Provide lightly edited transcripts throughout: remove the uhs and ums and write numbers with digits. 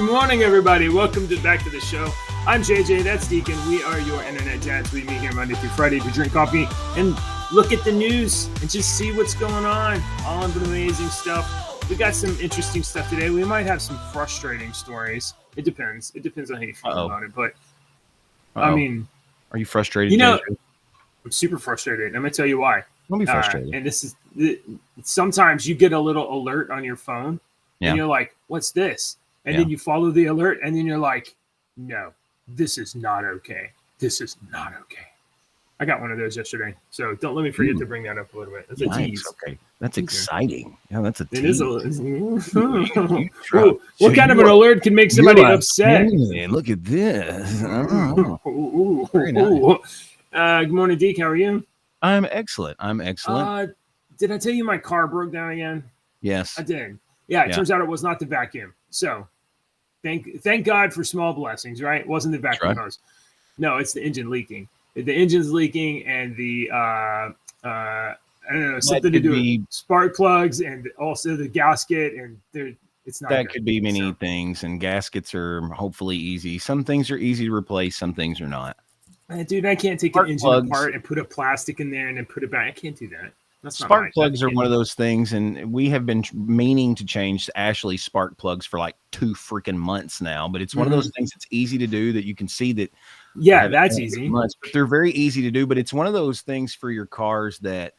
morning, everybody. Welcome back to the show. I'm JJ, that's Deacon. We are your internet dads. We meet here Monday through Friday to drink coffee and look at the news and just see what's going on. All of the amazing stuff. We got some interesting stuff today. We might have some frustrating stories. It depends. It depends on how you feel about it. But, I mean... Are you frustrated? You know, I'm super frustrated. I'm going to tell you why. Don't be frustrated. And this is... Sometimes you get a little alert on your phone. And you're like, what's this? And then you follow the alert, and then you're like, no, this is not okay. This is not okay. I got one of those yesterday, so don't let me forget to bring that up a little bit. That's a tease. Okay. That's exciting. Yeah, that's a tease. It is what kind of an alert can make somebody upset? Look at this. Very nice. Good morning, Deke. How are you? I'm excellent. Did I tell you my car broke down again? Yes. I did. Yeah, it turns out it was not the vacuum. So thank God for small blessings, right? It wasn't the vacuum hose. No, it's the engine leaking. The engine's leaking, and the I don't know, something to do with spark plugs and also the gasket, and it's not. That could be many things, and gaskets are hopefully easy. Some things are easy to replace, some things are not. Dude, I can't take an engine apart and put a plastic in there and then put it back. I can't do that. Spark plugs are one of those things, and we have been meaning to change Ashley's spark plugs for like 2 freaking months now. But it's one of those things that's easy to do, that you can see that. Yeah, that's easy. But they're very easy to do. But it's one of those things for your cars that,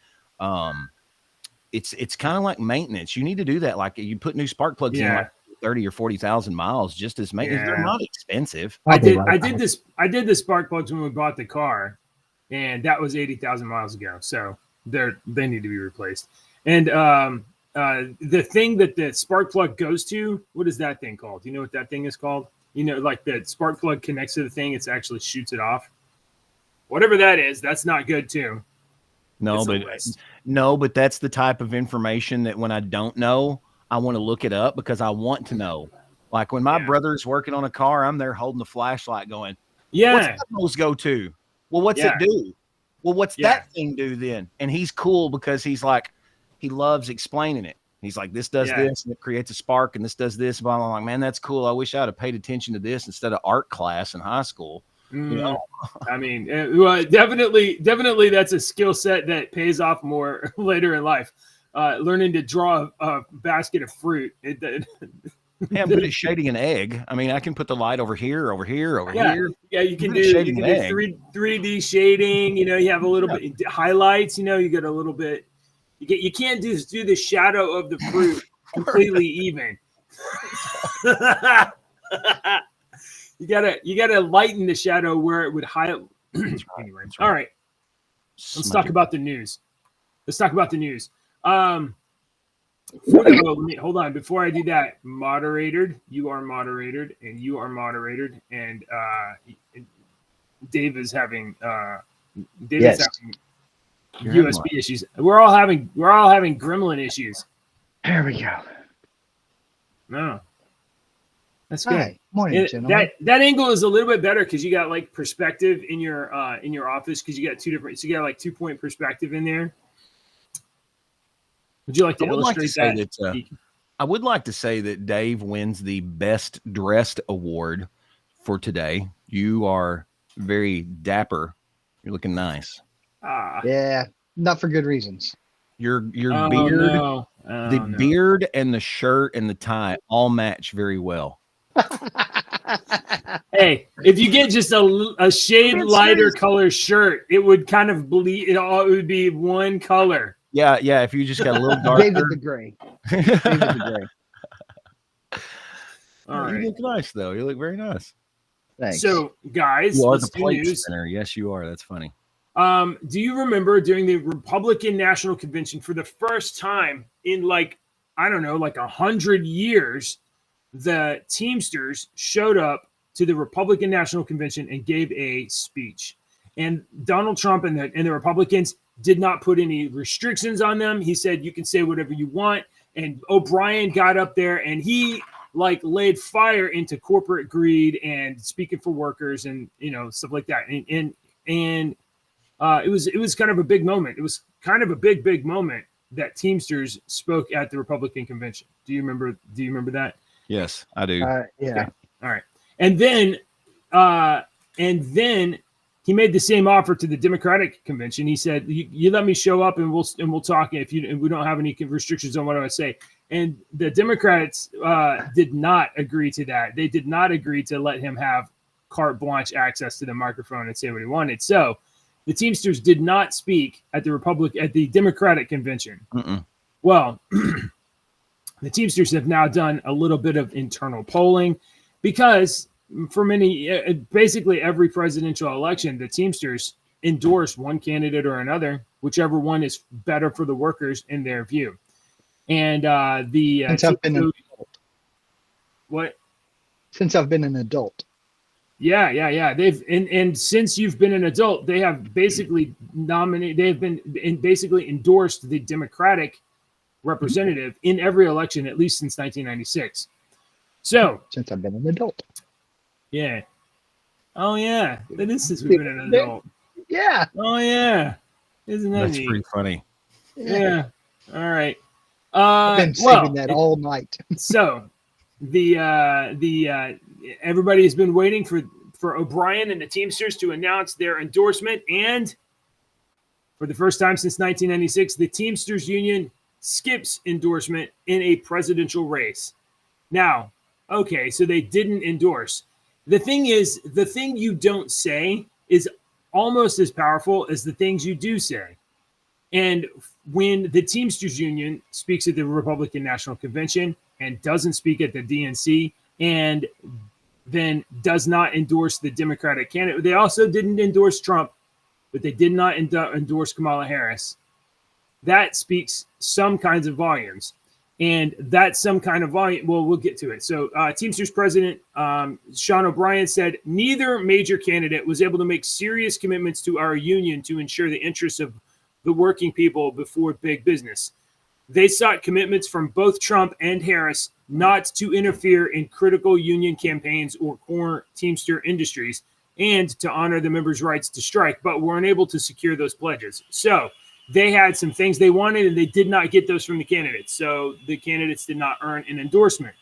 it's kind of like maintenance. You need to do that. Like you put new spark plugs in like 30 or 40,000 miles just as maintenance. They're not expensive. I did the spark plugs when we bought the car, and that was 80,000 miles ago. So. They need to be replaced. And the thing that the spark plug goes to, what is that thing called? Do you know what that thing is called? You know, like the spark plug connects to the thing, it actually shoots it off. Whatever that is, that's not good too. No, but that's the type of information that when I don't know, I want to look it up because I want to know. Like when my brother's working on a car, I'm there holding the flashlight going, what's that hose go to? Well, what's it do? Well, what's that thing do then? And he's cool because he's like, he loves explaining it. He's like, this does this, and it creates a spark, and this does this. But I'm like, man, that's cool. I wish I'd have paid attention to this instead of art class in high school. You know? I mean, well, definitely that's a skill set that pays off more later in life. Learning to draw a basket of fruit. Yeah, I'm good at shading an egg. I mean, I can put the light over here. Yeah, you can do 3D shading. You know, you have a little bit highlights. You know, you get a little bit. You can't do the shadow of the fruit completely even. You gotta lighten the shadow where it would highlight. Anyway, all right. Let's talk about the news. Hold on. Before I do that, you are moderated, and you are moderated, and Dave is having having USB issues. We're all having gremlin issues. There we go. No, that's good. Hi. Morning, gentlemen. That angle is a little bit better because you got like perspective in your office because you got so you got like 2-point perspective in there. Would you like to illustrate that? I would like to say that Dave wins the Best Dressed Award for today. You are very dapper. You're looking nice. Yeah, not for good reasons. Your beard, beard and the shirt and the tie all match very well. Hey, if you get just a shade lighter color shirt, it would kind of bleed. It would be one color. Yeah. If you just got a little darker. David the Gray. All right. You look nice, though. You look very nice. Thanks. So, guys, you are the plate spinner. Yes, you are. That's funny. Do you remember during the Republican National Convention for the first time in 100 years, the Teamsters showed up to the Republican National Convention and gave a speech. And Donald Trump and the Republicans did not put any restrictions on them. He said, you can say whatever you want. And O'Brien got up there and he laid fire into corporate greed and speaking for workers and, stuff like that. And it was kind of a big moment. It was kind of a big moment that Teamsters spoke at the Republican convention. Do you remember that? Yes, I do. Yeah. All right. And then he made the same offer to the Democratic convention. He said, "You let me show up, and we'll talk. If we don't have any restrictions on what I would say." And the Democrats did not agree to that. They did not agree to let him have carte blanche access to the microphone and say what he wanted. So the Teamsters did not speak at the Democratic convention. Mm-mm. Well, the Teamsters have now done a little bit of internal polling because for basically every presidential election, the Teamsters endorse one candidate or another, whichever one is better for the workers in their view. And since I've been an adult. What? Since I've been an adult. Yeah. And since you've been an adult, they have basically basically endorsed the Democratic representative in every election, at least since 1996. So since I've been an adult. Yeah. Oh yeah. That is since we've been an adult. Yeah. Oh yeah. Isn't that That's neat? pretty funny. Yeah. All right. I've been saving that all night. So the everybody has been waiting for O'Brien and the Teamsters to announce their endorsement, and for the first time since 1996, the Teamsters Union skips endorsement in a presidential race. Now, okay, so they didn't endorse. The thing is, the thing you don't say is almost as powerful as the things you do say. And when the Teamsters Union speaks at the Republican National Convention and doesn't speak at the DNC and then does not endorse the Democratic candidate, they also didn't endorse Trump, but they did not endorse Kamala Harris. That speaks some kinds of volumes. And that's some kind of volume. Well, we'll get to it. So Teamsters President Sean O'Brien said, neither major candidate was able to make serious commitments to our union to ensure the interests of the working people before big business. They sought commitments from both Trump and Harris not to interfere in critical union campaigns or core Teamster industries and to honor the members' rights to strike, but were unable to secure those pledges. So they had some things they wanted, and they did not get those from the candidates. So the candidates did not earn an endorsement.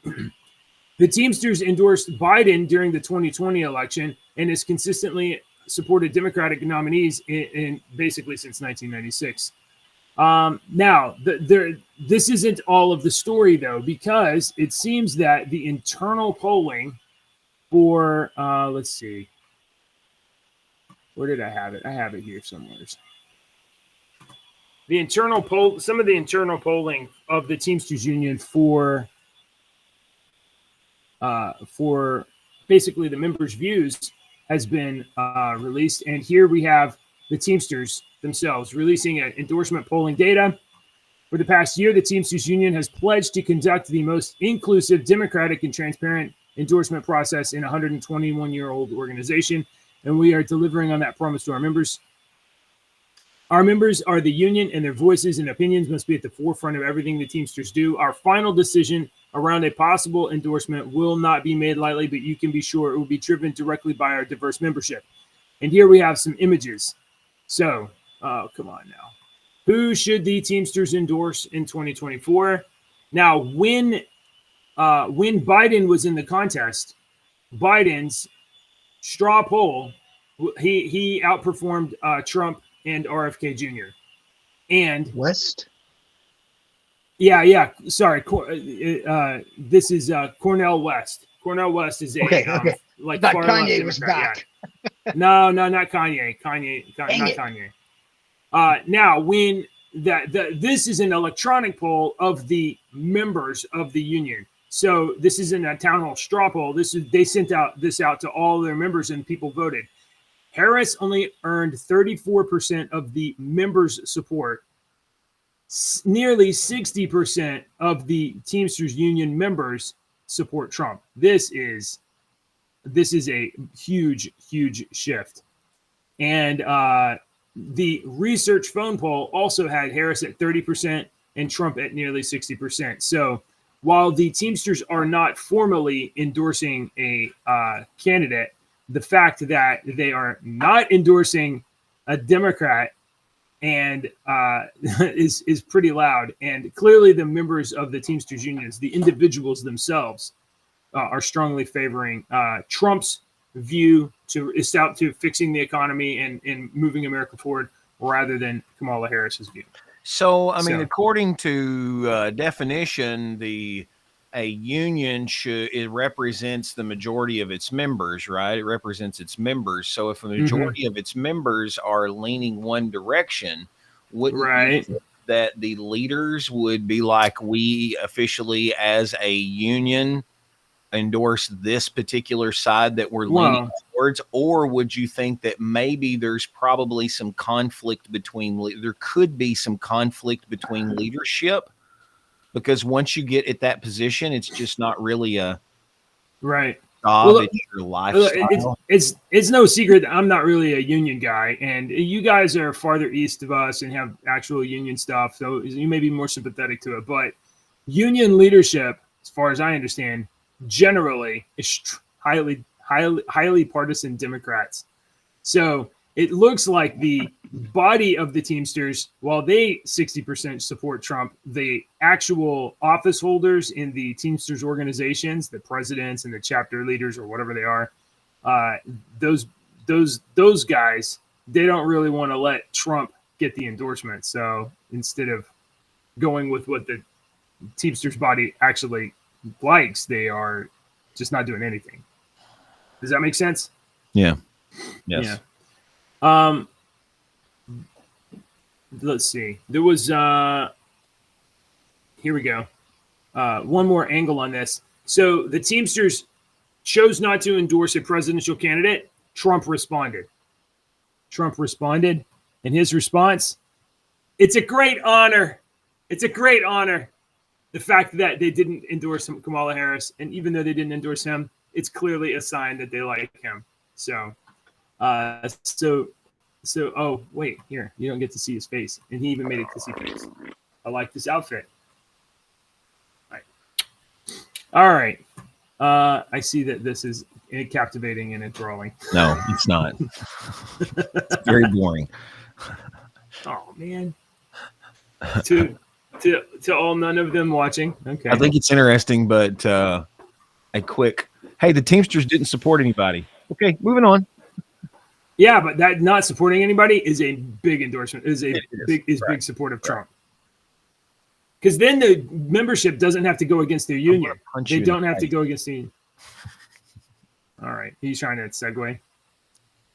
The Teamsters endorsed Biden during the 2020 election and has consistently supported Democratic nominees in basically since 1996. Now, this isn't all of the story, though, because it seems that the internal polling for, let's see, where did I have it? I have it here somewhere. The internal poll, some of the internal polling of the Teamsters Union for basically the members' views has been released. And here we have the Teamsters themselves releasing endorsement polling data. For the past year, the Teamsters Union has pledged to conduct the most inclusive, democratic, and transparent endorsement process in a 121-year-old organization. And we are delivering on that promise to our members. Our members are the union, and their voices and opinions must be at the forefront of everything the Teamsters do. Our final decision around a possible endorsement will not be made lightly, but you can be sure it will be driven directly by our diverse membership. And here we have some images. So, come on now. Who should the Teamsters endorse in 2024? Now, when Biden was in the contest, Biden's straw poll, he outperformed Trump and RFK Jr. And West? Yeah. Sorry. This is Cornell West. Cornell West is a okay. like But far Kanye left was Democrat, back. Yeah. No, not Kanye. Kanye. Now, when this is an electronic poll of the members of the union. So this isn't a town hall straw poll. They sent this out to all their members and people voted. Harris only earned 34% of the members' support. Nearly 60% of the Teamsters Union members support Trump. This is a huge shift. And the research phone poll also had Harris at 30% and Trump at nearly 60%. So while the Teamsters are not formally endorsing a candidate, the fact that they are not endorsing a Democrat and is pretty loud. And clearly the members of the Teamsters unions, the individuals themselves, are strongly favoring Trump's view to fixing the economy and moving America forward, rather than Kamala Harris's view. So, I mean, according to definition, a union it represents the majority of its members, right? It represents its members. So, if a majority of its members are leaning one direction, wouldn't you think that the leaders would be like, we officially as a union endorse this particular side that we're leaning towards? Or would you think that maybe there's probably some conflict there could be some conflict between leadership, because once you get at that position, it's just not really a job, it's your lifestyle. It's no secret that I'm not really a union guy, and you guys are farther east of us and have actual union stuff, so you may be more sympathetic to it. But union leadership, as far as I understand, generally is highly partisan Democrats. So it looks like the body of the Teamsters, while they 60% support Trump, the actual office holders in the Teamsters organizations, the presidents and the chapter leaders or whatever they are, those guys, they don't really want to let Trump get the endorsement. So instead of going with what the Teamsters body actually likes, they are just not doing anything. Does that make sense? Yeah. Yes. Yeah. Let's see. There was here we go. One more angle on this. So the Teamsters chose not to endorse a presidential candidate. Trump responded. And his response, it's a great honor. It's a great honor. The fact that they didn't endorse Kamala Harris, and even though they didn't endorse him, it's clearly a sign that they like him. So, oh, wait, here, you don't get to see his face. And he even made a kissy face. I like this outfit. All right. I see that this is captivating and enthralling. No, it's not. It's very boring. Oh, man. To all none of them watching. Okay. I think it's interesting, but a quick, hey, the Teamsters didn't support anybody. Okay, moving on. Yeah, but that not supporting anybody is a big endorsement. Big support of Trump. Because then the membership doesn't have to go against their union. They don't have to go against the union. All right. He's trying to segue.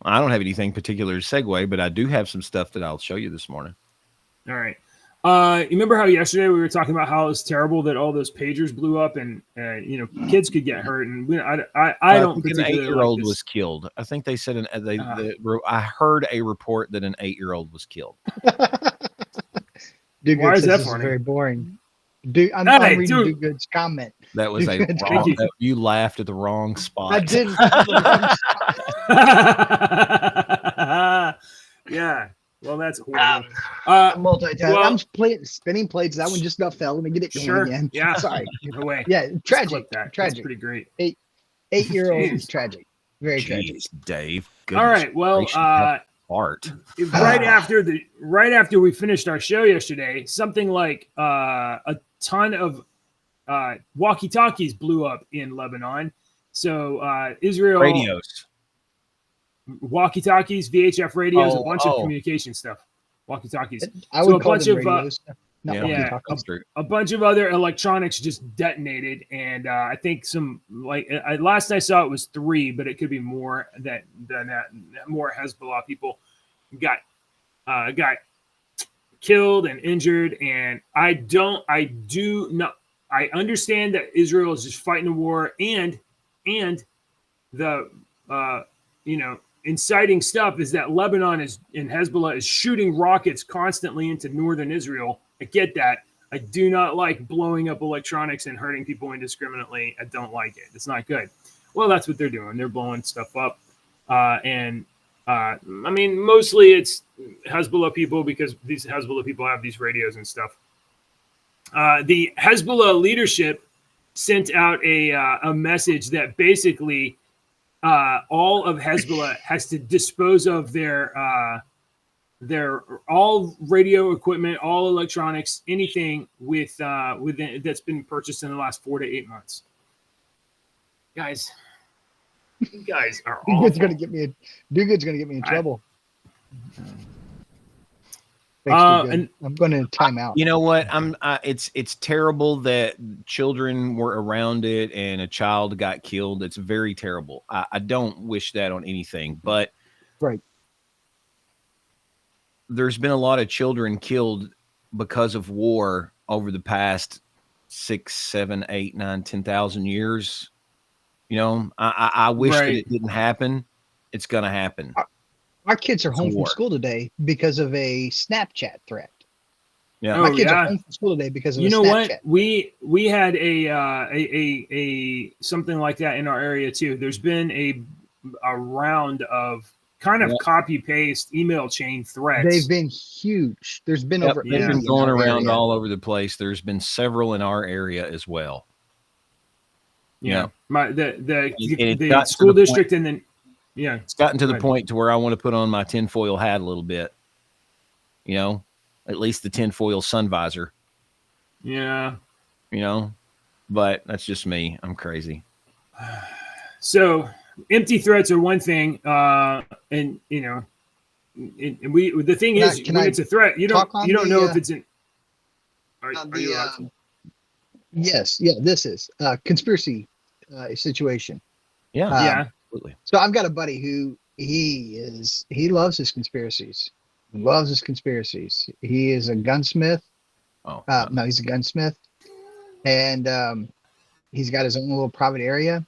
I don't have anything particular to segue, but I do have some stuff that I'll show you this morning. All right. You remember how yesterday we were talking about how it's terrible that all those pagers blew up and kids could get hurt, and I don't think an 8-year-old was killed. I think they said I heard a report that an 8-year-old was killed. Why is that funny? Very boring. I'm reading Do-Good's comment. That was you laughed at the wrong spot. I didn't. Yeah. Well, that's horrible. I'm spinning plates. That one just about fell. Let me get it going again. Yeah. Sorry. Give away. Yeah. Tragic. Tragic. That's pretty great. 8-year-old is tragic. Very tragic. Dave. All right. Well, right after we finished our show yesterday, something like a ton of walkie-talkies blew up in Lebanon. So Israel radios. Walkie-talkies, VHF radios, a bunch of communication stuff. Walkie-talkies. I would call them radios. A bunch of other electronics just detonated, and I think last I saw it was 3, but it could be more than that. More Hezbollah people got killed and injured, and I understand that Israel is just fighting a war, and the inciting stuff is that Lebanon and Hezbollah is shooting rockets constantly into northern Israel. I get that. I do not like blowing up electronics and hurting people indiscriminately. I don't like it. It's not good. Well, that's what they're doing. They're blowing stuff up. Mostly it's Hezbollah people, because these Hezbollah people have these radios and stuff. The Hezbollah leadership sent out a message that basically all of Hezbollah has to dispose of their all radio equipment, all electronics, anything within that's been purchased in the last 4 to 8 months. Guys, you guys are Do awful. Good's gonna get me in trouble. And I'm going to time out. You know what? It's terrible that children were around it and a child got killed. It's very terrible. I don't wish that on anything, but Right. there's been a lot of children killed because of war over the past 6, 7, 8, 9, 10,000 years. You know, I wish that it didn't happen. It's going to happen. Our kids are home from school today because of a Snapchat threat. Yeah, my kids are home from school today because of a Snapchat. You know what? We had a something like that in our area too. There's been a round of kind of copy paste email chain threats. They've been huge. There's been over 80 they've been going around area. all over the place. There's been several in our area as well. Yeah, the got school district, and then it's gotten to the point to where I want to put on my tinfoil hat a little bit. You know, at least the tinfoil sun visor. Yeah, you know, but that's just me. I'm crazy. So empty threats are one thing, and you know, and the thing is, when it's a threat, you don't know if it's an. Are you allowed to? Yes, yeah, this is conspiracy situation. Yeah, absolutely. So I've got a buddy who he loves his conspiracies. He is a gunsmith. No, he's a gunsmith, and he's got his own little private area.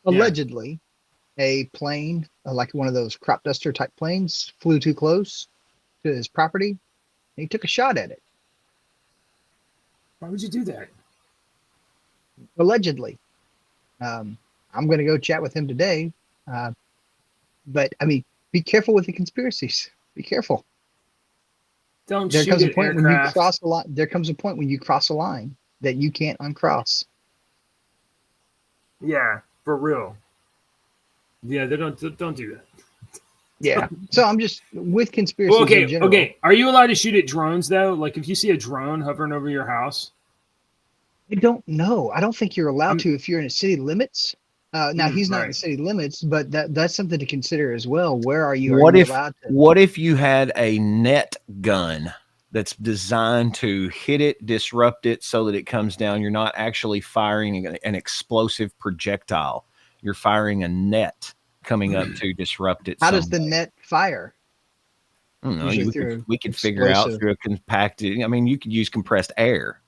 Allegedly, a plane, like one of those crop duster type planes, flew too close to his property, and he took a shot at it. Why would you do that? Allegedly. I'm going to go chat with him today. But I mean, be careful with the conspiracies. Be careful. There comes a point when you cross the line. There comes a point when you cross a line that you can't uncross. Yeah, for real. Yeah, they don't do that. Yeah. So I'm just with conspiracies. Well, in general. Okay. Are you allowed to shoot at drones though? Like if you see a drone hovering over your house? I don't know. I don't think you're allowed to if you're in the city limits. Now he's not in the city limits, but that's something to consider as well. Where are you? What if you had a net gun that's designed to hit it, disrupt it, so that it comes down? You're not actually firing an explosive projectile. You're firing a net coming up to disrupt it. How does the net fire? I don't know. We could figure out through a compacted. I mean, you could use compressed air.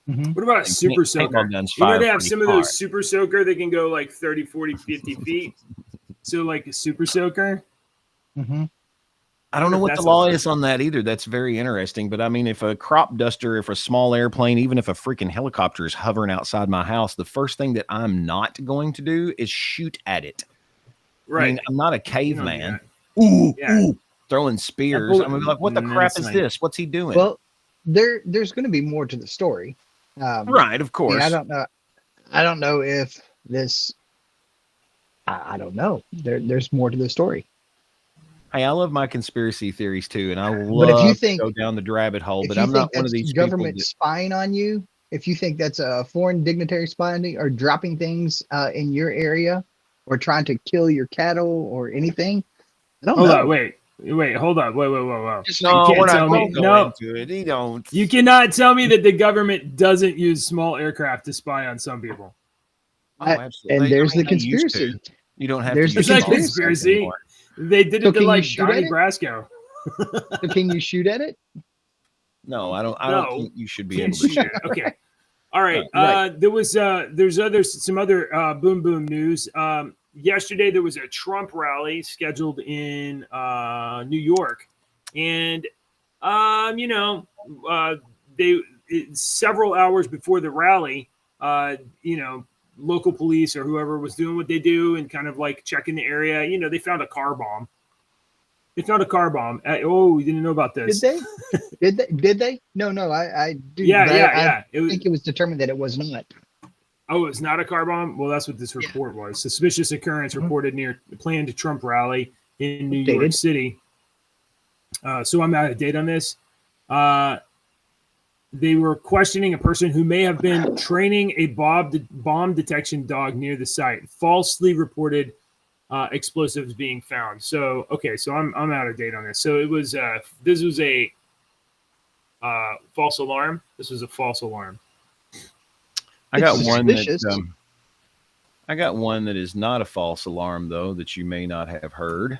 Mm-hmm. What about a super soaker? You know, they have some of those super soaker that can go like 30, 40, 50 feet. So like a super soaker. Mm-hmm. I don't know what the law is on that either. That's very interesting. But I mean, if a crop duster, if a small airplane, even if a freaking helicopter is hovering outside my house, the first thing that I'm not going to do is shoot at it. Right. I mean, I'm not a caveman. Ooh, throwing spears. I'm gonna be like, what the crap is this? What's he doing? Well, there's going to be more to the story. Right, of course. I don't know if this. I don't know. There's more to the story. Hey, I love my conspiracy theories too, and I love to go down the rabbit hole. But I'm not one of these government spying on you. If you think that's a foreign dignitary spying or dropping things in your area, or trying to kill your cattle or anything, I don't know. Wait, hold on. Wait. No, we're not going to go into it. You don't. You cannot tell me that the government doesn't use small aircraft to spy on some people. Oh, absolutely. And there's the conspiracy. You don't have to use the conspiracy. They did it to like Donnie Brasco. So can you shoot at it? No, I don't think you should be able to shoot. Okay. All right. There's some other boom news. Yesterday, there was a Trump rally scheduled in New York, and several hours before the rally, local police or whoever was doing what they do and kind of like checking the area. They found a car bomb. You didn't know about this? Did they? No. I do. Yeah. I think it was determined that it was not. Oh, it's not a car bomb? Well, that's what this report was. Suspicious occurrence reported near the planned Trump rally in New York City. So I'm out of date on this. they were questioning a person who may have been training a bomb detection dog near the site. Falsely reported explosives being found. So okay, so I'm out of date on this. So it was this was a false alarm. This was a false alarm. I got one that I got one that is not a false alarm though that you may not have heard.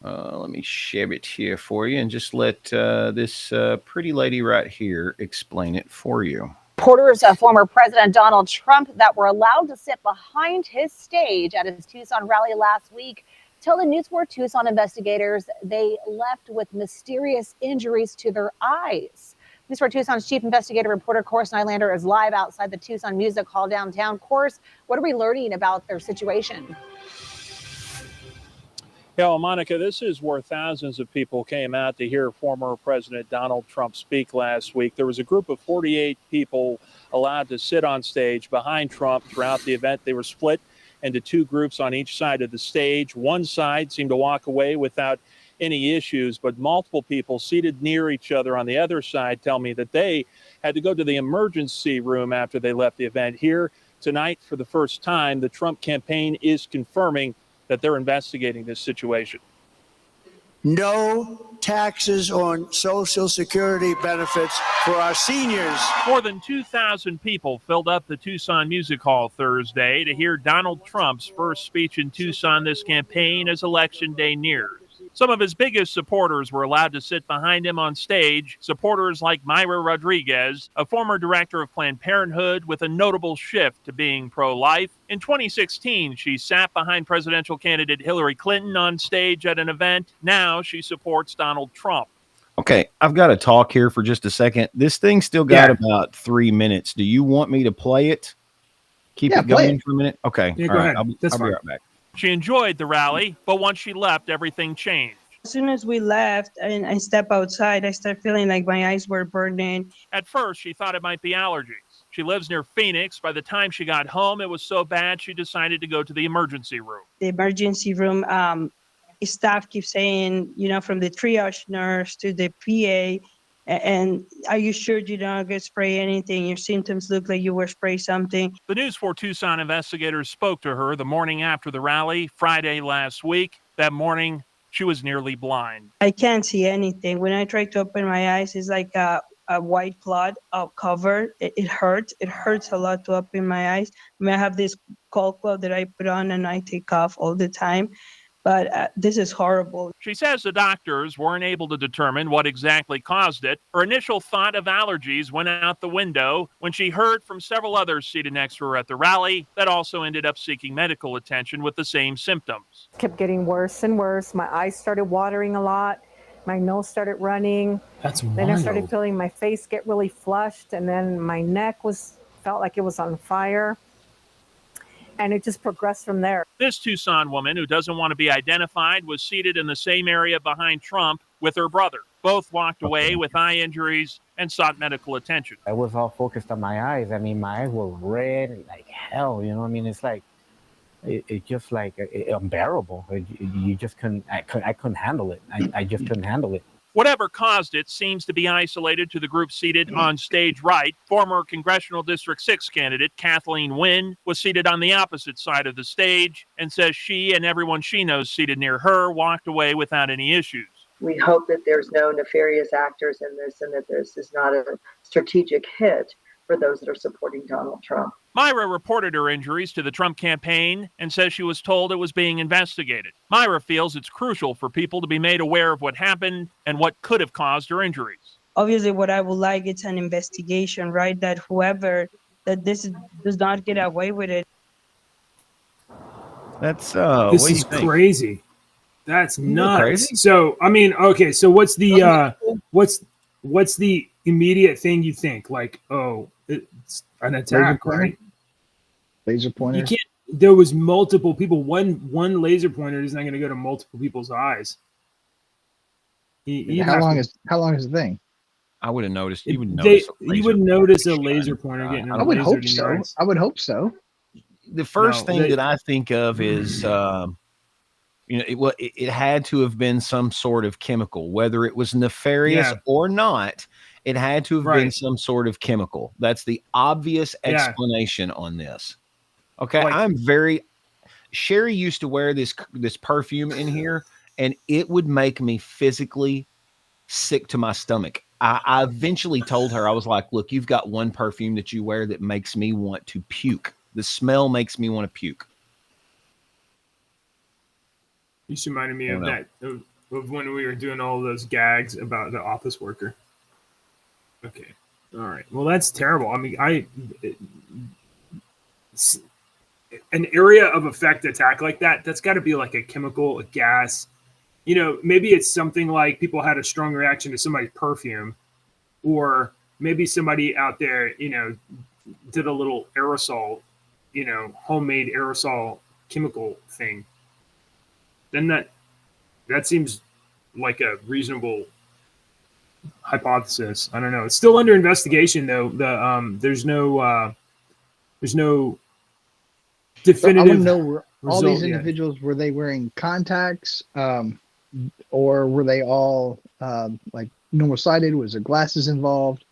Let me share it here for you and just let this pretty lady right here explain it for you. Supporters of former President Donald Trump that were allowed to sit behind his stage at his Tucson rally last week tell the News 4 Tucson investigators they left with mysterious injuries to their eyes. News 4 Tucson's chief investigative reporter Course Nylander is live outside the Tucson Music Hall downtown. Course, what are we learning about their situation? Yeah, well, Monica, this is where thousands of people came out to hear former President Donald Trump speak last week. There was a group of 48 people allowed to sit on stage behind Trump throughout the event. They were split into two groups on each side of the stage. One side seemed to walk away without any issues, but multiple people seated near each other on the other side tell me that they had to go to the emergency room after they left the event. Here tonight, for the first time, the Trump campaign is confirming that they're investigating this situation. No taxes on Social Security benefits for our seniors. More than 2,000 people filled up the Tucson Music Hall Thursday to hear Donald Trump's first speech in Tucson this campaign as Election Day nears. Some of his biggest supporters were allowed to sit behind him on stage. Supporters like Myra Rodriguez, a former director of Planned Parenthood with a notable shift to being pro-life. In 2016, she sat behind presidential candidate Hillary Clinton on stage at an event. Now she supports Donald Trump. Okay, I've got to talk here for just a second. This thing still got about 3 minutes. Do you want me to play it? Keep it going for a minute? Okay. Yeah, go ahead. I'll be right back. She enjoyed the rally, but once she left, everything changed. As soon as we left and I stepped outside, I started feeling like my eyes were burning. At first, she thought it might be allergies. She lives near Phoenix. By the time she got home, it was so bad she decided to go to the emergency room. The emergency room staff keeps saying, from the triage nurse to the PA, and are you sure you don't get spray anything? Your symptoms look like you were sprayed something. The News 4 Tucson investigators spoke to her the morning after the rally, Friday last week. That morning, she was nearly blind. I can't see anything. When I try to open my eyes, it's like a white cloud covered. It hurts. It hurts a lot to open my eyes. I have this cold cloth that I put on and I take off all the time. But this is horrible. She says the doctors weren't able to determine what exactly caused it. Her initial thought of allergies went out the window when she heard from several others seated next to her at the rally that also ended up seeking medical attention with the same symptoms. Kept getting worse and worse. My eyes started watering a lot. My nose started running. That's wild. Then I started feeling my face get really flushed, and then my neck felt like it was on fire. And it just progressed from there. This Tucson woman, who doesn't want to be identified, was seated in the same area behind Trump with her brother. Both walked away with eye injuries and sought medical attention. I was all focused on my eyes. I mean, my eyes were red like hell, I mean, it's like, it's just like unbearable. You just couldn't, I couldn't handle it. I just couldn't handle it. Whatever caused it seems to be isolated to the group seated on stage right. Former Congressional District 6 candidate Kathleen Wynne was seated on the opposite side of the stage and says she and everyone she knows seated near her walked away without any issues. We hope that there's no nefarious actors in this and that this is not a strategic hit for those that are supporting Donald Trump. Myra reported her injuries to the Trump campaign and says she was told it was being investigated. Myra feels it's crucial for people to be made aware of what happened and what could have caused her injuries. Obviously, what I would like is an investigation, right? That this does not get away with it. That's this is crazy. That's nuts. Crazy? So, I mean, okay. So, what's the what's the immediate thing you think? Like, oh, it's an attack, right? Laser pointer. You can't. There was multiple people. One laser pointer is not going to go to multiple people's eyes. How long is the thing? I would have noticed. You would notice. You would notice a laser pointer getting. I would hope so. I would hope so. The first thing that I think of is, it had to have been some sort of chemical, whether it was nefarious or not. It had to have been some sort of chemical. That's the obvious explanation on this. Okay, Sherry used to wear this perfume in here, and it would make me physically sick to my stomach. I eventually told her, I was like, look, you've got one perfume that you wear that makes me want to puke. The smell makes me want to puke. You just reminded me of that, of when we were doing all those gags about the office worker. Okay. All right. Well, that's terrible. I mean, an area of effect attack like that's got to be like a chemical, a gas. You know, maybe it's something like people had a strong reaction to somebody's perfume, or maybe somebody out there, you know, did a little aerosol, you know, homemade aerosol chemical thing. Then that seems like a reasonable hypothesis. I don't know. It's still under investigation, though. There's no definitive. I want to know, were all these individuals, were they wearing contacts, or were they all like normal sighted? Was there glasses involved?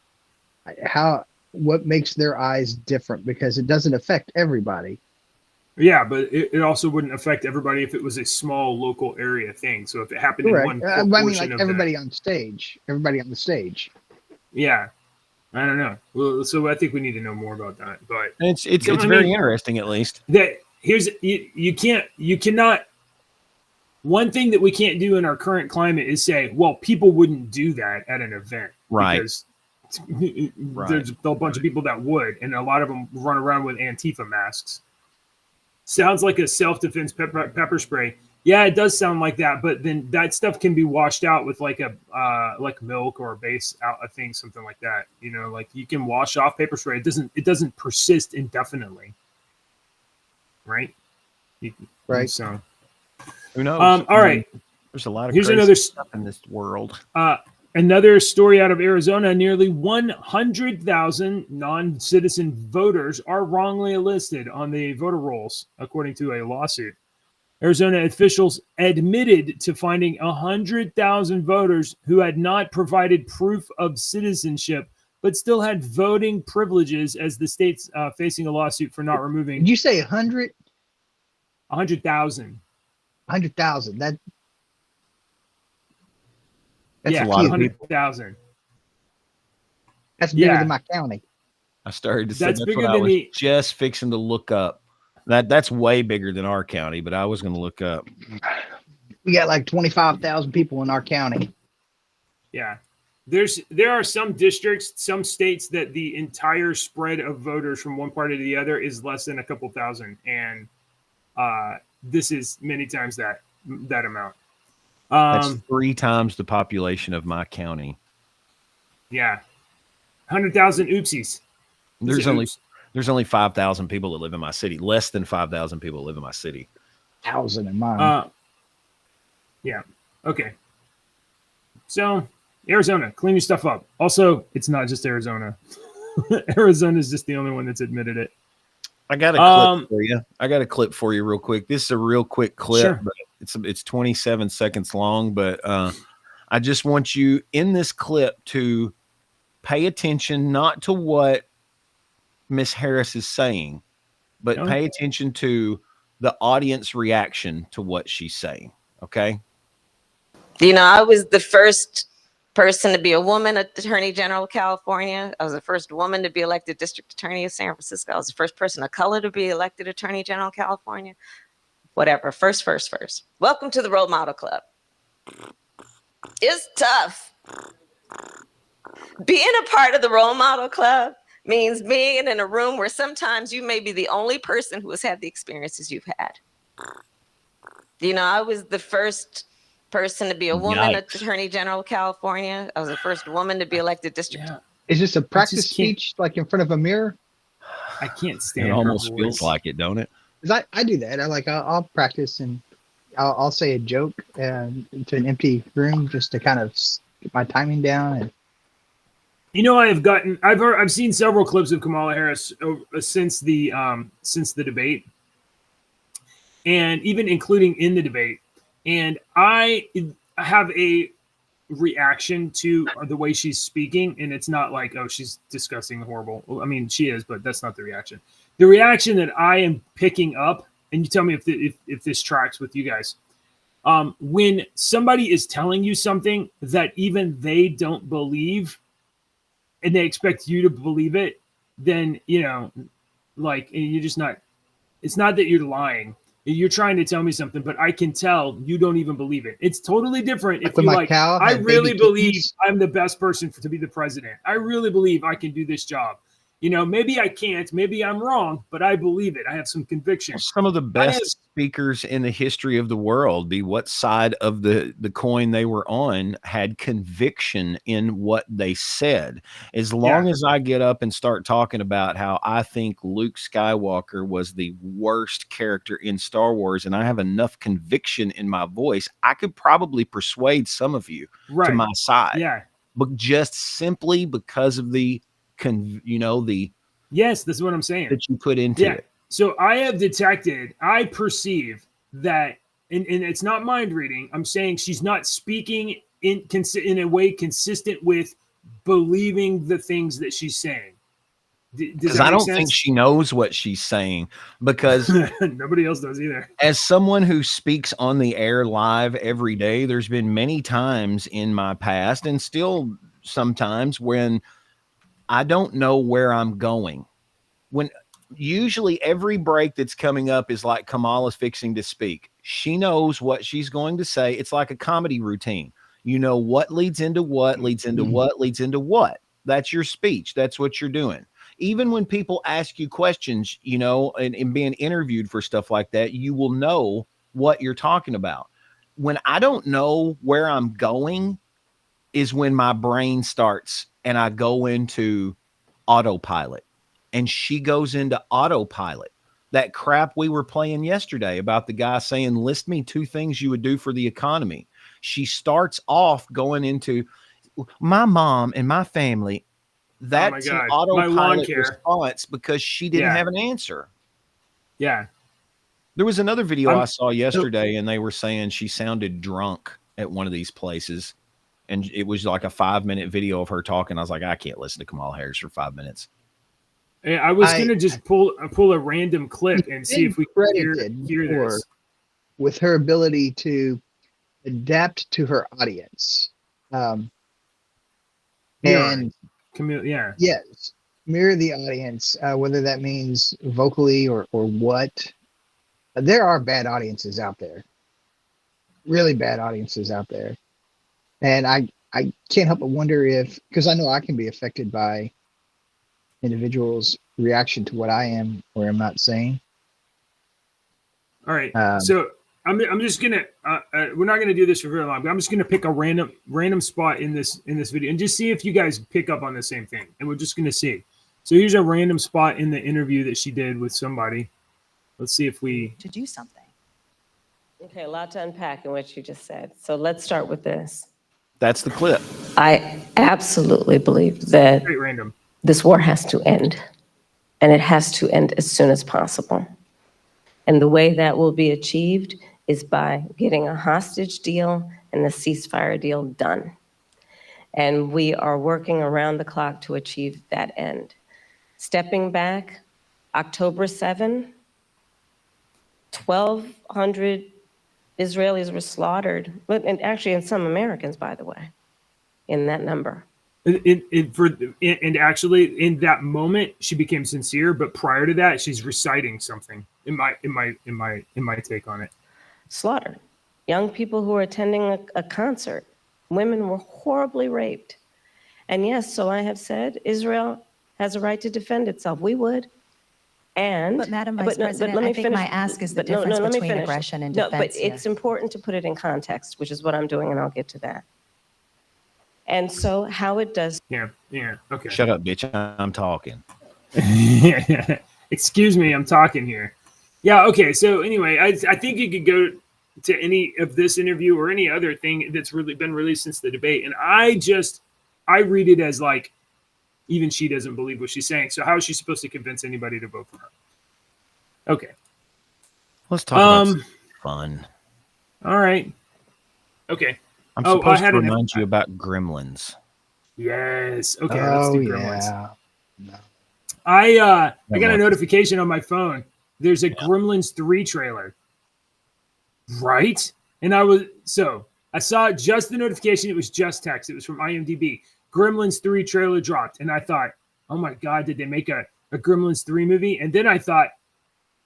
What makes their eyes different? Because it doesn't affect everybody. Yeah, but it also wouldn't affect everybody if it was a small local area thing. So if it happened Correct. in one I mean, portion like of everybody on stage. Yeah, I don't know. Well, so I think we need to know more about that. But it's very interesting, at least. That you cannot. One thing that we can't do in our current climate is say, well, people wouldn't do that at an event, right? Because there's a bunch of people that would, and a lot of them run around with Antifa masks. Sounds like a self-defense pepper spray. Yeah, it does sound like that, but then that stuff can be washed out with like like milk or a base out a thing, something like that. You know, like you can wash off pepper spray. It doesn't persist indefinitely, right? Right. So who knows? All right. There's a lot of here's crazy another stuff in this world. Another story out of Arizona, nearly 100,000 non-citizen voters are wrongly listed on the voter rolls, according to a lawsuit. Arizona officials admitted to finding 100,000 voters who had not provided proof of citizenship, but still had voting privileges as the state's facing a lawsuit for not removing. Did you say 100? 100,000. 100,000. That's a lot. 100,000. That's bigger than my county. I started to say that's what I was just fixing to look up. That's way bigger than our county, but I was going to look up. We got like 25,000 people in our county. Yeah. There are some districts, some states that the entire spread of voters from one party to the other is less than a couple thousand. And this is many times that amount. That's 3 times the population of my county. Yeah. 100,000 oopsies. There's only 5,000 people that live in my city. Less than 5,000 people live in my city. 1,000 in mine. Yeah. Okay. So Arizona, clean your stuff up. Also, it's not just Arizona. Arizona is just the only one that's admitted it. I got a clip for you. I got a clip for you real quick. This is a real quick clip. Sure. But it's 27 seconds long, but I just want you in this clip to pay attention not to what Miss Harris is saying, but pay attention to the audience reaction to what she's saying. Okay. You know, I was the first person to be a woman attorney general of California. I was the first woman to be elected district attorney of San Francisco. I was the first person of color to be elected attorney general of California. Whatever. First. Welcome to the Role Model Club. It's tough. Being a part of the Role Model Club means being in a room where sometimes you may be the only person who has had the experiences you've had. You know, I was the first person to be a woman attorney general of California. I was the first woman to be elected district. Yeah. Is this a practice speech like in front of a mirror? I can't stand it. Almost feels like it, don't it? Because I do that. I'll practice and I'll say a joke to an empty room just to kind of get my timing down. And you know, I've seen several clips of Kamala Harris since the debate, and even including in the debate. And I have a reaction to the way she's speaking, and it's not like, oh, she's disgusting, horrible. Well, I mean, she is, but that's not the reaction. The reaction that I am picking up, and you tell me if this tracks with you guys. When somebody is telling you something that even they don't believe, and they expect you to believe it, then like you're just not. It's not that you're lying. You're trying to tell me something, but I can tell you don't even believe it. It's totally different if you're like, I really believe I'm the best person to be the president. I really believe I can do this job. Maybe I can't, maybe I'm wrong, but I believe it. I have some conviction. Some of the best speakers in the history of the world, be what side of the coin they were on, had conviction in what they said. As long as I get up and start talking about how I think Luke Skywalker was the worst character in Star Wars, and I have enough conviction in my voice, I could probably persuade some of you to my side. Yeah. But just simply because of the yes, this is what I'm saying, that you put into it. So I perceive that, and it's not mind reading. I'm saying she's not speaking in a way consistent with believing the things that she's saying. Because I don't think she knows what she's saying, because nobody else does either. As someone who speaks on the air live every day, there's been many times in my past, and still sometimes, when I don't know where I'm going. When usually every break that's coming up is like Kamala's fixing to speak. She knows what she's going to say. It's like a comedy routine. You know what leads into what, leads into what, leads into what. That's your speech. That's what you're doing. Even when people ask you questions, and being interviewed for stuff like that, you will know what you're talking about. When I don't know where I'm going is when my brain starts and I go into autopilot, and she goes into autopilot. That crap we were playing yesterday about the guy saying, list me 2 things you would do for the economy. She starts off going into my mom and my family. That's an autopilot response because she didn't have an answer. Yeah. There was another video I saw yesterday, and they were saying she sounded drunk at one of these places. And it was like a 5-minute video of her talking. I was like, I can't listen to Kamala Harris for 5 minutes. I was going to just pull a random clip and see if we could hear this. With her ability to adapt to her audience. Yes, mirror the audience, whether that means vocally or what. There are bad audiences out there. Really bad audiences out there. And I can't help but wonder because I know I can be affected by individuals' reaction to what I am or am not saying. All right. So I'm just gonna we're not gonna do this for very long, but I'm just gonna pick a random spot in this video and just see if you guys pick up on the same thing. And we're just gonna see. So here's a random spot in the interview that she did with somebody. Let's see if we to do something. Okay, a lot to unpack in what you just said. So let's start with this. That's the clip. I absolutely believe that this war has to end, and it has to end as soon as possible. And the way that will be achieved is by getting a hostage deal and a ceasefire deal done. And we are working around the clock to achieve that end. Stepping back, October 7, 1,200 Israelis were slaughtered, and actually, and some Americans, by the way, in that number. And actually, in that moment, she became sincere. But prior to that, she's reciting something. In my take on it, slaughtered young people who were attending a concert. Women were horribly raped, and yes, so I have said Israel has a right to defend itself. We would. But Madam Vice President, I think my ask is the difference between aggression and defense. No, but it's important to put it in context, which is what I'm doing, and I'll get to that. And so how it does. Yeah, okay. Shut up, bitch. I'm talking. Excuse me, I'm talking here. Yeah, okay. So anyway, I think you could go to any of this interview or any other thing that's really been released since the debate. And I read it as like, even she doesn't believe what she's saying. So how is she supposed to convince anybody to vote for her? Okay. Let's talk about fun. All right. Okay. I'm supposed to remind you about Gremlins. Yes. Okay, let's do Gremlins. Yeah. No. I got a notification on my phone. There's a Gremlins 3 trailer. Right? And I saw just the notification. It was just text. It was from IMDb. Gremlins 3 trailer dropped. And I thought, oh my God, did they make a Gremlins 3 movie? And then I thought,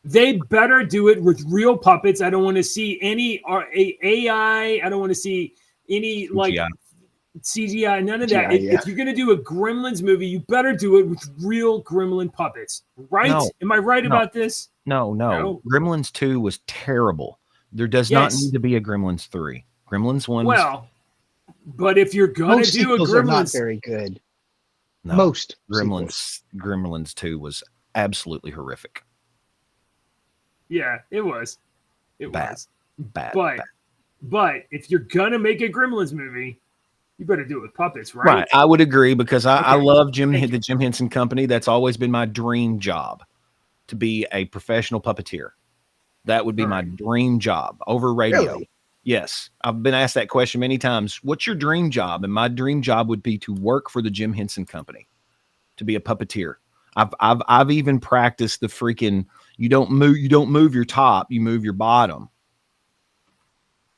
they better do it with real puppets. I don't want to see any AI. I don't want to see any CGI, none of that. If you're going to do a Gremlins movie, you better do it with real Gremlin puppets. Right? No, Am I right about this? No. Gremlins 2 was terrible. There does not need to be a Gremlins 3. Gremlins 1 but if you're going to do a Gremlins, are not very good. No, most Gremlins 2 was absolutely horrific. Yeah, it was. Bad. But if you're gonna make a Gremlins movie, you better do it with puppets, right? Right. I would agree because I love the Jim Henson Company. That's always been my dream job, to be a professional puppeteer. That would be my dream job over radio. Really? Yes, I've been asked that question many times. What's your dream job? And my dream job would be to work for the Jim Henson Company, to be a puppeteer. I've even practiced the freaking. You don't move your top, you move your bottom.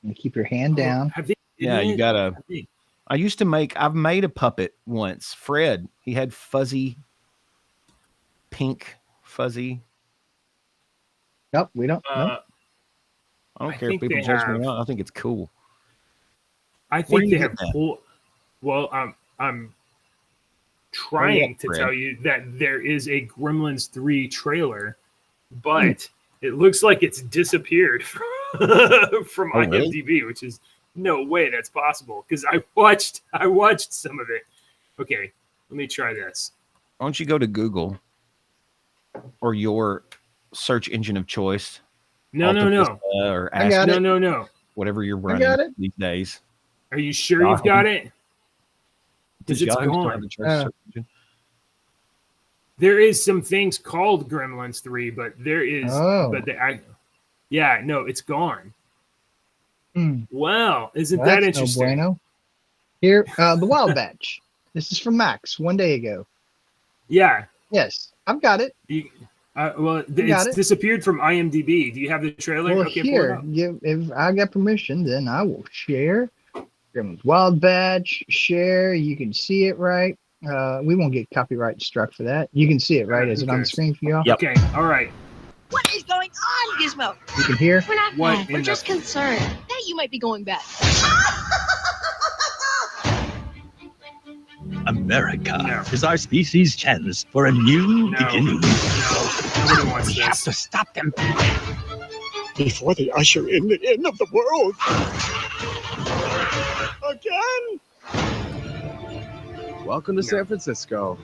And keep your hand down. You gotta. I've made a puppet once. Fred, he had pink fuzzy. Nope, we don't. Nope. I don't care if people judge me or not. I think it's cool. I think they have cool. Well, I'm trying to tell you that there is a Gremlins 3 trailer, but it looks like it's disappeared from IMDb, which is no way that's possible because I watched some of it. Okay, let me try this. Why don't you go to Google or your search engine of choice? No. Or I got it. No. Whatever you're running these days. Are you sure you've got it? Because it's gone. There is some things called Gremlins 3, but there is. It's gone. Wow, isn't that interesting? No bueno. Here, the Wild Batch. This is from Max 1 day ago. Yeah. Yes, I've got it. It's disappeared from IMDb. Do you have the trailer? Well, here, if I got permission, then I will share. Gremlins Wild Batch, share. You can see it, right? We won't get copyright struck for that. You can see it, right? Is it on the screen for y'all? Yep. Okay, all right. What is going on, Gizmo? You can hear? We're not mad. We're just concerned that you might be going bad. America is our species' chance for a new beginning. Nobody wants we this. have to stop them before they usher in the end of the world. Again? Welcome to San Francisco.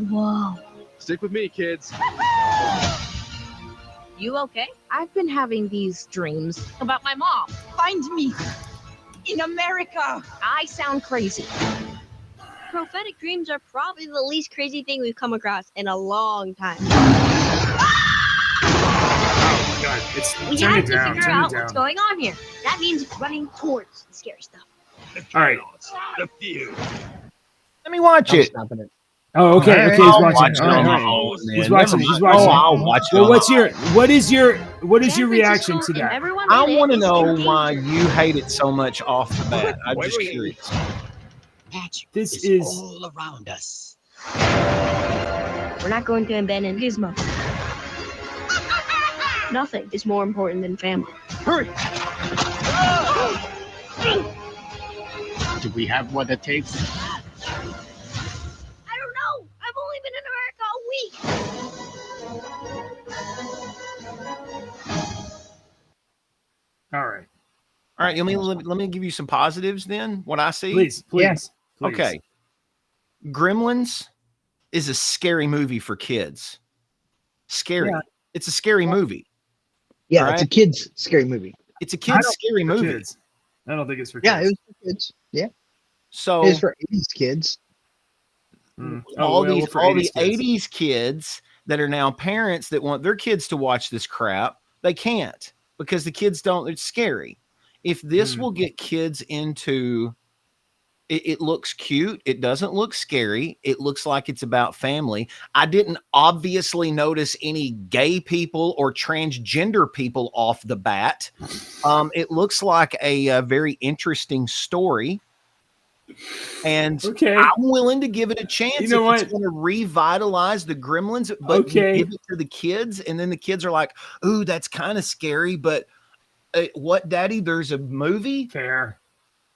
Whoa. Stick with me, kids. You okay? I've been having these dreams about my mom. Find me in America. I sound crazy. Prophetic dreams are probably the least crazy thing we've come across in a long time. Oh my God! We have to figure out what's going on here. That means running towards the scary stuff. All right. The fear. Let me watch it. Oh, okay. Right. Okay, he's watching. He's watching. He's watching. I'll watch it. Well, what is your reaction to that? I want to know why you hate it so much off the bat. I'm just curious. This is all around us. We're not going to abandon Gizmo. Nothing is more important than family. Hurry! Do we have what it takes? I don't know. I've only been in America a week. all right. All right, let me give you some positives then. What I see, Please. Okay. Gremlins is a scary movie for kids. Scary. Yeah. It's a scary movie. Yeah, right? It's a kid's scary movie. It's a kid's scary movie. Kids. I don't think it's for kids. Yeah, it was for kids. Yeah. So it's for 80s kids. All the 80s kids that are now parents that want their kids to watch this crap, they can't because the kids don't. It's scary. if this will get kids into it looks cute. It doesn't look scary. It looks like it's about family. I didn't obviously notice any gay people or transgender people off the bat. It looks like a very interesting story. And I'm willing to give it a chance. You know if it's going to revitalize the Gremlins, but you give it to the kids, and then the kids are like, "Ooh, that's kind of scary." But what, Daddy? There's a movie. Fair.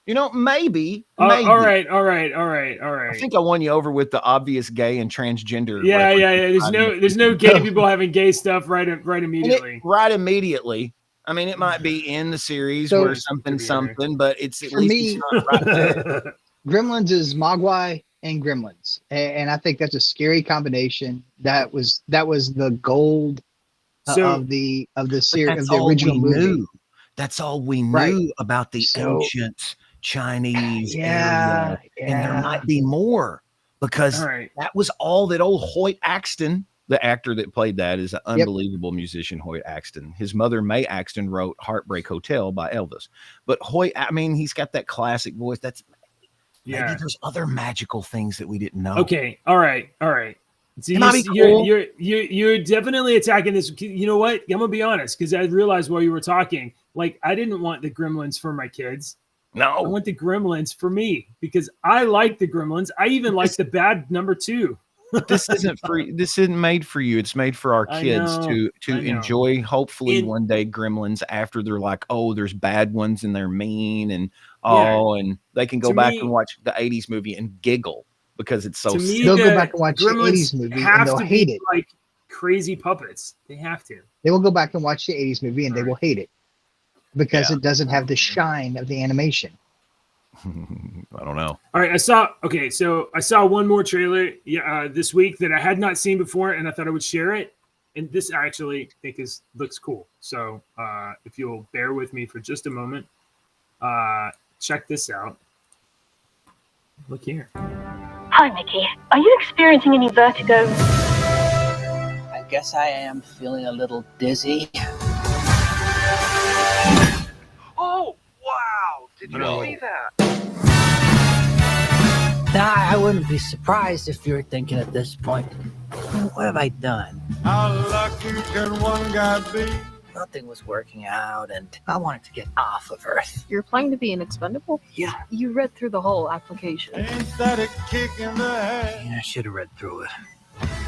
You know, maybe. All right. I think I won you over with the obvious gay and transgender. Yeah. There's no gay people having gay stuff right immediately. Right immediately. I mean, it might be in the series or something, but it's at least it's not right there. Gremlins is Mogwai and Gremlins, and I think that's a scary combination. That was the gold of the series, of the original movie. That's all we knew about the ancient Chinese area, and there might be more because that was all that old Hoyt Axton, the actor that played that, is an unbelievable musician. Hoyt Axton. His mother, Mae Axton, wrote "Heartbreak Hotel" by Elvis. But Hoyt, I mean, he's got that classic voice. That's maybe there's other magical things that we didn't know. Okay, all right. So you're definitely attacking this. You know what? I'm gonna be honest, because I realized while you were talking, like I didn't want the Gremlins for my kids. No, I want the Gremlins for me because I like the Gremlins. I even like the bad number 2. This isn't free. This isn't made for you. It's made for our kids to enjoy. Hopefully, one day Gremlins, after they're like, oh, there's bad ones and they're mean and and they can go back and watch the '80s movie and giggle because it's so. They'll go back and watch the '80s movie and they'll hate it. Like crazy puppets, they have to. They will go back and watch the '80s movie and they will hate it because it doesn't have the shine of the animation. I don't know. All right, I saw one more trailer this week that I had not seen before, and I thought I would share it. And this I actually think looks cool. So if you'll bear with me for just a moment, check this out. Look here. Hi, Mickey. Are you experiencing any vertigo? I guess I am feeling a little dizzy. Oh, wow! Did you see that? Now, I wouldn't be surprised if you're thinking at this point, what have I done? How lucky can one guy be? Nothing was working out, and I wanted to get off of Earth. You're applying to be an expendable? Yeah. You read through the whole application. Ain't that a kick in the head? Yeah, I should have read through it.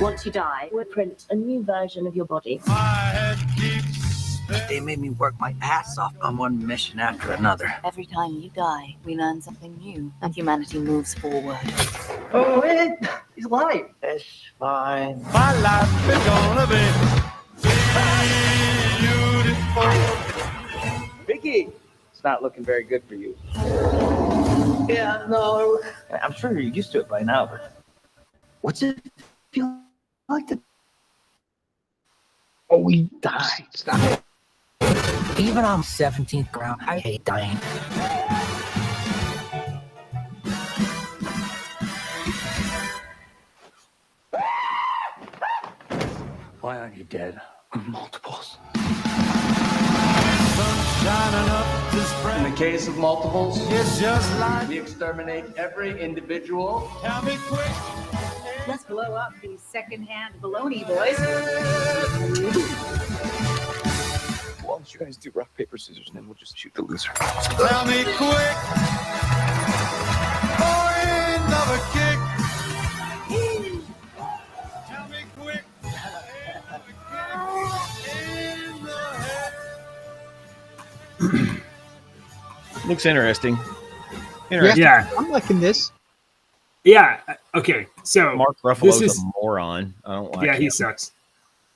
Once you die, we'll print a new version of your body. My head keeps They made me work my ass off on one mission after another. Every time you die, we learn something new, and humanity moves forward. Oh, he's alive. It's fine. My life is gonna be beautiful. Vicky, it's not looking very good for you. Yeah, no. I'm sure you're used to it by now, but what's it feel like to... Oh, we die. Stop. Even on 17th ground, I hate dying. Why aren't you dead? Multiples. In the case of multiples, it's just like we exterminate every individual. Tell me quick. Let's blow up these secondhand baloney boys. Why don't you guys do rock, paper, scissors, and then we'll just shoot the loser. Tell me quick. For another kick. Tell me quick. Looks interesting. Yeah, I'm liking this. Yeah. Okay. So Mark Ruffalo's a moron. I don't like. Yeah, him. he sucks.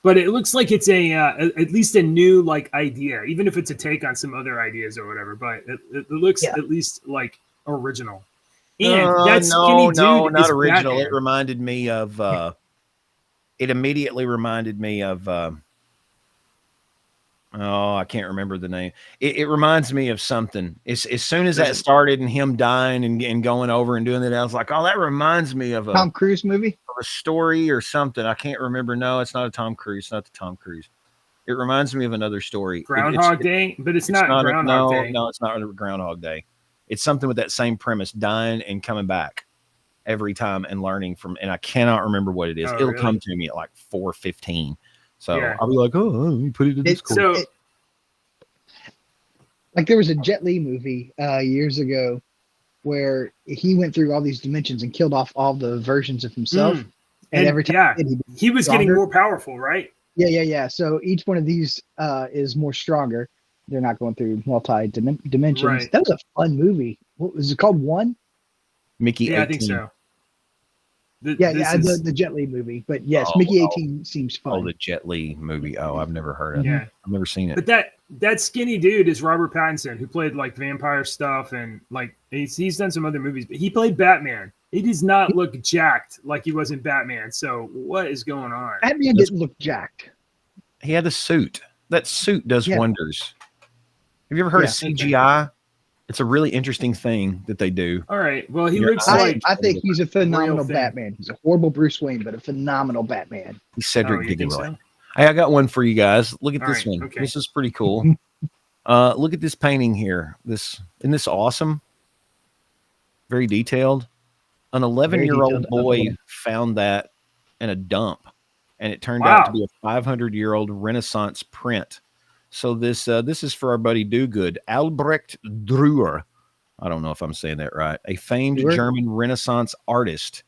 But it looks like it's at least a new idea, even if it's a take on some other ideas or whatever. But it looks at least like original. And that skinny dude not is original. Batman. It reminded me of. It immediately reminded me of. I can't remember the name. It reminds me of something. As soon as that started and him dying and going over and doing that, I was like, oh, that reminds me of a Tom Cruise movie, of a story or something. I can't remember. No, it's not a Tom Cruise. It's not the Tom Cruise. It reminds me of another story. Groundhog Day, but it's not Groundhog Day. No, it's not Groundhog Day. It's something with that same premise, dying and coming back every time and learning from, and I cannot remember what it is. It'll come to me at like 4:15. So I'll be like, oh, let me put it in Discord. Like there was a Jet Li movie years ago where he went through all these dimensions and killed off all the versions of himself. And every time he was getting more powerful, right? Yeah. So each one of these is more stronger. They're not going through multi-dimensions. Right. That was a fun movie. What was it called? One? Mickey 18. I think so. The Jet Li movie. But yes, Mickey 18 seems fun. Oh, the Jet Li movie. Oh, I've never heard of it. Yeah. I've never seen it. But that skinny dude is Robert Pattinson, who played like vampire stuff and like he's done some other movies, but he played Batman. He does not look jacked like he was in Batman. So what is going on? Batman didn't look jacked. He had a suit. That suit does wonders. Have you ever heard of CGI? Okay. It's a really interesting thing that they do. All right. Well, he looks like... I think he's a phenomenal Batman. He's a horrible Bruce Wayne, but a phenomenal Batman. He's Cedric Diggory. So? Hey, I got one for you guys. Look at this one. Okay. This is pretty cool. Look at this painting here. Isn't this awesome? Very detailed. An 11-year-old boy found that in a dump, and it turned out to be a 500-year-old Renaissance print. So this is for our buddy Dogood, Albrecht Dürer. I don't know if I'm saying that right. A famed German Renaissance artist.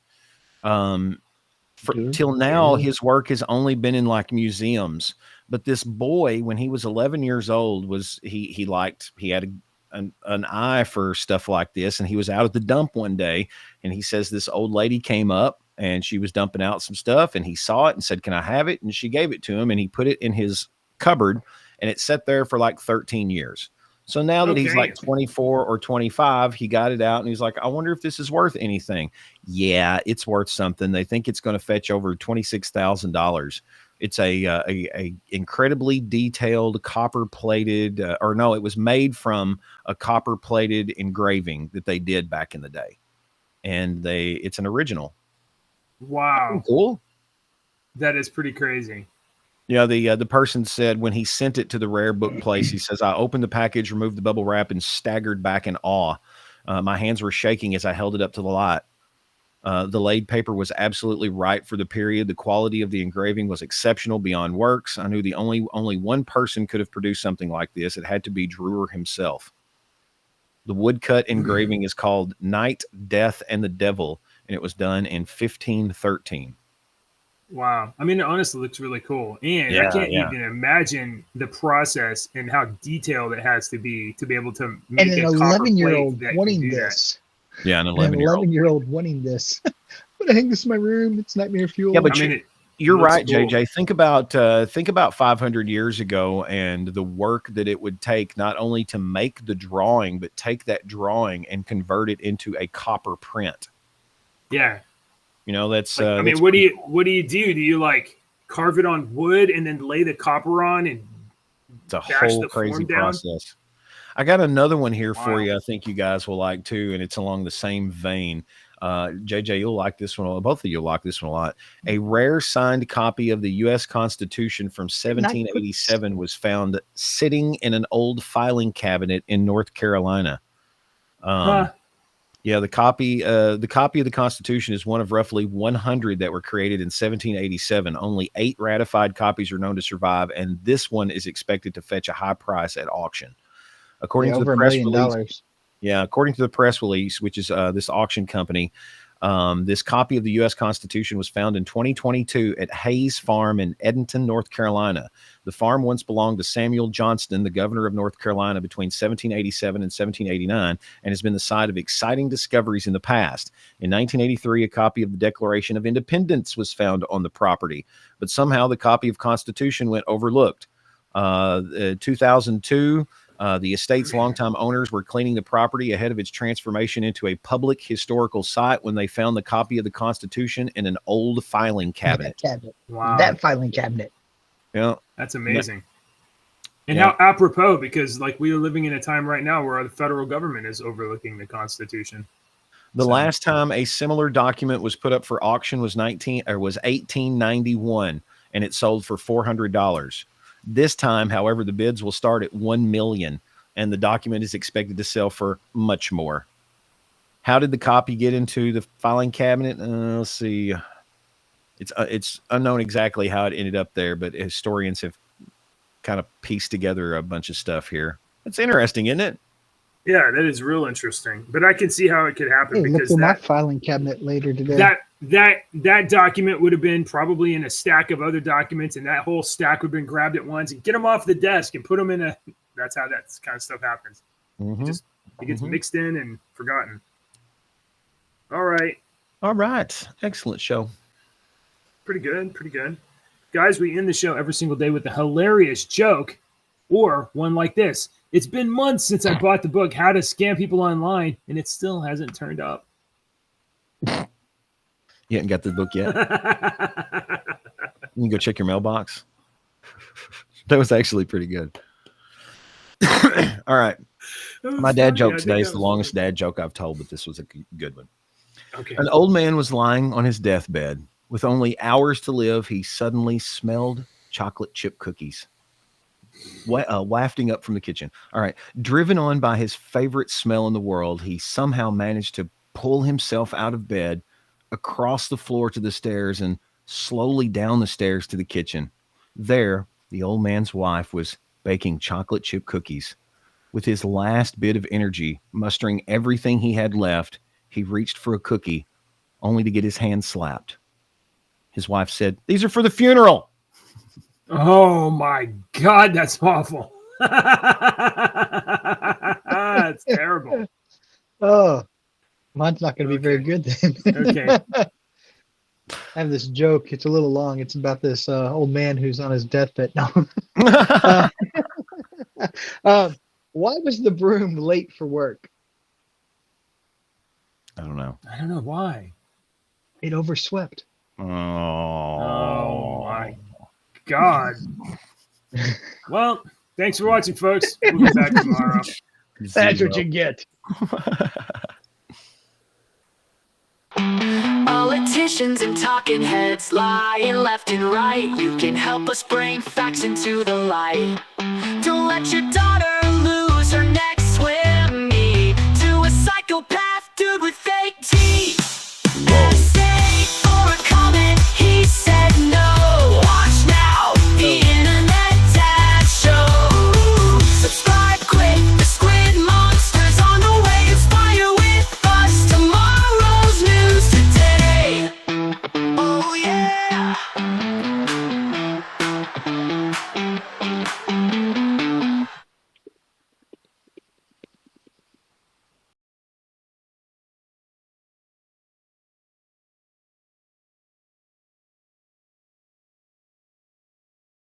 Till now, his work has only been in like museums. But this boy, when he was 11 years old, he had an eye for stuff like this, and he was out at the dump one day, and he says this old lady came up and she was dumping out some stuff, and he saw it and said, "Can I have it?" And she gave it to him, and he put it in his cupboard, and it sat there for like 13 years. So now that he's like 24 or 25, he got it out and he's like, I wonder if this is worth anything. Yeah, it's worth something. They think it's going to fetch over $26,000. It's a incredibly detailed copper plated, it was made from a copper plated engraving that they did back in the day. And it's an original. Wow. Cool. That is pretty crazy. Yeah, the person said when he sent it to the rare book place, he says, I opened the package, removed the bubble wrap, and staggered back in awe. My hands were shaking as I held it up to the light. The laid paper was absolutely right for the period. The quality of the engraving was exceptional beyond works. I knew the only one person could have produced something like this. It had to be Dürer himself. The woodcut engraving is called Night, Death, and the Devil, and it was done in 1513. Wow. I mean, it honestly looks really cool. And I can't even imagine the process and how detailed it has to be able to make an 11-year-old wanting this. Yeah, an 11-year-old wanting this. I'm going to hang this in my room. It's nightmare fuel. Yeah, but you're right, cool. JJ. Think about 500 years ago and the work that it would take not only to make the drawing, but take that drawing and convert it into a copper print. Yeah. You know, that's. What do you do? Do you like carve it on wood and then lay the copper on and it's a whole crazy process. I got another one here for you. I think you guys will like too, and it's along the same vein. JJ, you'll like this one. Both of you will like this one a lot. A rare signed copy of the U.S. Constitution from 1787 was found sitting in an old filing cabinet in North Carolina. Yeah, the copy of the Constitution is one of roughly 100 that were created in 1787. Only 8 ratified copies are known to survive, and this one is expected to fetch a high price at auction. According to the press release, according to the press release, which is this auction company, this copy of the U.S. Constitution was found in 2022 at Hayes Farm in Edenton, North Carolina. The farm once belonged to Samuel Johnston, the governor of North Carolina between 1787 and 1789, and has been the site of exciting discoveries in the past. In 1983, a copy of the Declaration of Independence was found on the property, but somehow the copy of Constitution went overlooked. 2002, the estate's longtime owners were cleaning the property ahead of its transformation into a public historical site when they found the copy of the Constitution in an old filing cabinet. Wow. That filing cabinet. Yeah. That's amazing. And how apropos, because like we are living in a time right now where the federal government is overlooking the Constitution. The last time a similar document was put up for auction was 1891, and it sold for $400. This time, however, the bids will start at $1 million, and the document is expected to sell for much more. How did the copy get into the filing cabinet? Let's see. It's unknown exactly how it ended up there, but historians have kind of pieced together a bunch of stuff here. It's interesting, isn't it? Yeah, that is real interesting. But I can see how it could happen Hey, look because through my filing cabinet later today. that document would have been probably in a stack of other documents, and that whole stack would have been grabbed at once and get them off the desk and put them in a. That's how that kind of stuff happens. It gets mixed in and forgotten. All right. Excellent show. Pretty good. Guys, we end the show every single day with a hilarious joke or one like this. It's been months since I bought the book, How to Scam People Online, and it still hasn't turned up. You haven't got the book yet? You can go check your mailbox. That was actually pretty good. All right. My dad joke today is the longest dad joke I've told, but this was a good one. Okay. An old man was lying on his deathbed. With only hours to live, he suddenly smelled chocolate chip cookies wafting up from the kitchen. All right. Driven on by his favorite smell in the world, he somehow managed to pull himself out of bed, across the floor to the stairs, and slowly down the stairs to the kitchen. There, the old man's wife was baking chocolate chip cookies. With his last bit of energy, mustering everything he had left, he reached for a cookie, only to get his hand slapped. His wife said, "These are for the funeral." Oh my God, that's awful. That's terrible. Oh, mine's not going to be very good then. Okay. I have this joke. It's a little long. It's about this old man who's on his deathbed. No. Why was the broom late for work? I don't know. I don't know why. It overswept. Oh my God. Well, thanks for watching, folks. We'll be back tomorrow. That's what you get. Politicians and talking heads lying left and right. You can help us bring facts into the light. Don't let your